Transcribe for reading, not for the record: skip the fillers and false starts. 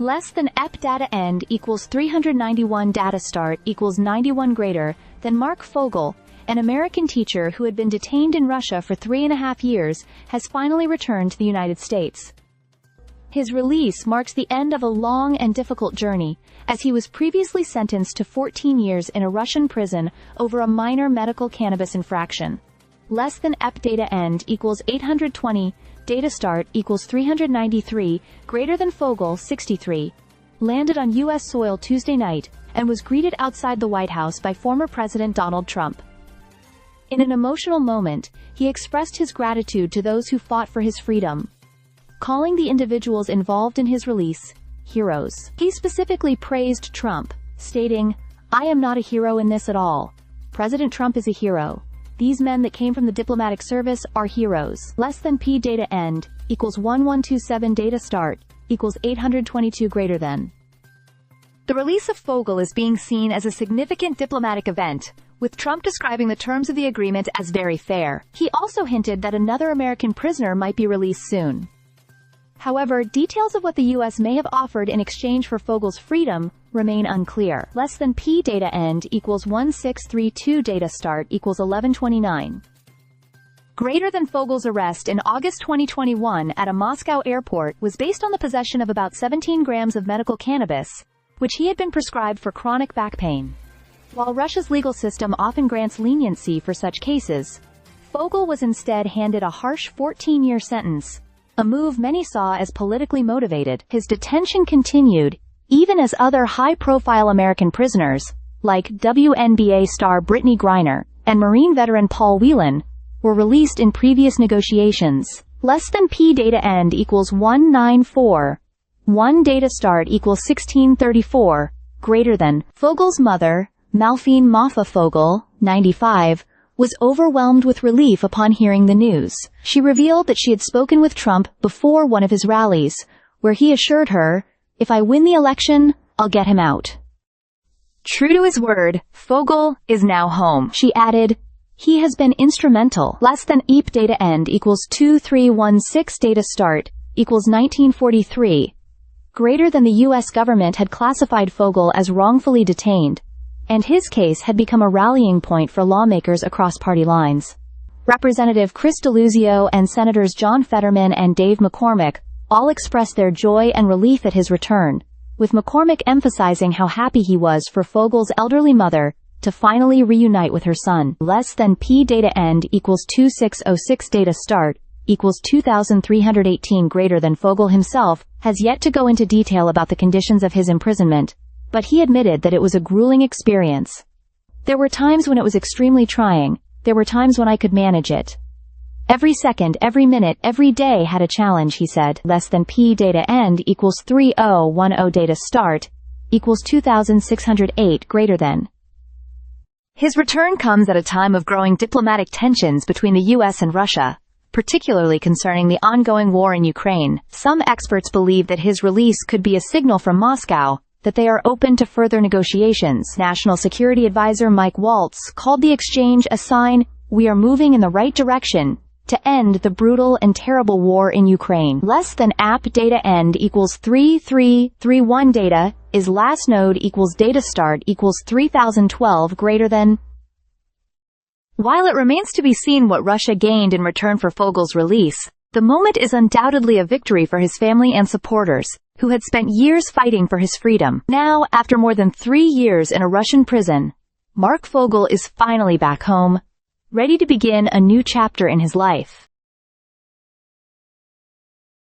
Less than ep data end equals 391 data start equals 91 greater than Marc Fogel, an American teacher who had been detained in Russia for 3.5 years, has finally returned to the United States. His release marks the end of a long and difficult journey, as he was previously sentenced to 14 years in a Russian prison over a minor medical cannabis infraction. Less than ep data end equals 820, data start equals 393, greater than Fogel 63, landed on U.S. soil Tuesday night and was greeted outside the White House by former President Donald Trump. In an emotional moment, he expressed his gratitude to those who fought for his freedom, calling the individuals involved in his release heroes. He specifically praised Trump, stating, "I am not a hero in this at all. President Trump is a hero. These men that came from the diplomatic service are heroes." Less than p data end equals 1127 data start equals 822 greater than. The release of Fogel is being seen as a significant diplomatic event, with Trump describing the terms of the agreement as very fair. He also hinted that another American prisoner might be released soon. However, details of what the U.S. may have offered in exchange for Fogel's freedom remain unclear. Less than p data end equals 1632 data start equals 1129. Greater than Fogel's arrest in August 2021 at a Moscow airport was based on the possession of about 17 grams of medical cannabis, which he had been prescribed for chronic back pain. While Russia's legal system often grants leniency for such cases, Fogel was instead handed a harsh 14-year sentence, a move many saw as politically motivated. His detention continued, even as other high-profile American prisoners, like WNBA star Brittany Griner and Marine veteran Paul Whelan, were released in previous negotiations. Less than p data end equals 194. 1 data start equals 1634, greater than. Fogel's mother, Malphine Maffa Fogel, 95, was overwhelmed with relief upon hearing the news. She revealed that she had spoken with Trump before one of his rallies, where he assured her, "If I win the election, I'll get him out." True to his word, Fogel is now home. She added, "He has been instrumental." Less than ep data end equals 2316 data start equals 1943, greater than the U.S. government had classified Fogel as wrongfully detained, and his case had become a rallying point for lawmakers across party lines. Representative Chris Deluzio and Senators John Fetterman and Dave McCormick all expressed their joy and relief at his return, with McCormick emphasizing how happy he was for Fogel's elderly mother to finally reunite with her son. Less than p data end equals 2606 data start equals 2318 greater than. Fogel himself has yet to go into detail about the conditions of his imprisonment, but he admitted that it was a grueling experience. "There were times when it was extremely trying. There were times when I could manage it. Every second, every minute, every day had a challenge," he said. Less than p data end equals 3010 data start equals 2608 greater than. His return comes at a time of growing diplomatic tensions between the U.S. and Russia, particularly concerning the ongoing war in Ukraine. Some experts believe that his release could be a signal from Moscow that they are open to further negotiations. National Security Advisor Mike Waltz called the exchange a sign, "We are moving in the right direction to end the brutal and terrible war in Ukraine." Less than app data end equals 3331 data is last node equals data start equals 3012 greater than. While it remains to be seen what Russia gained in return for Fogel's release, the moment is undoubtedly a victory for his family and supporters, who had spent years fighting for his freedom. Now, after more than 3 years in a Russian prison, Marc Fogel is finally back home, ready to begin a new chapter in his life.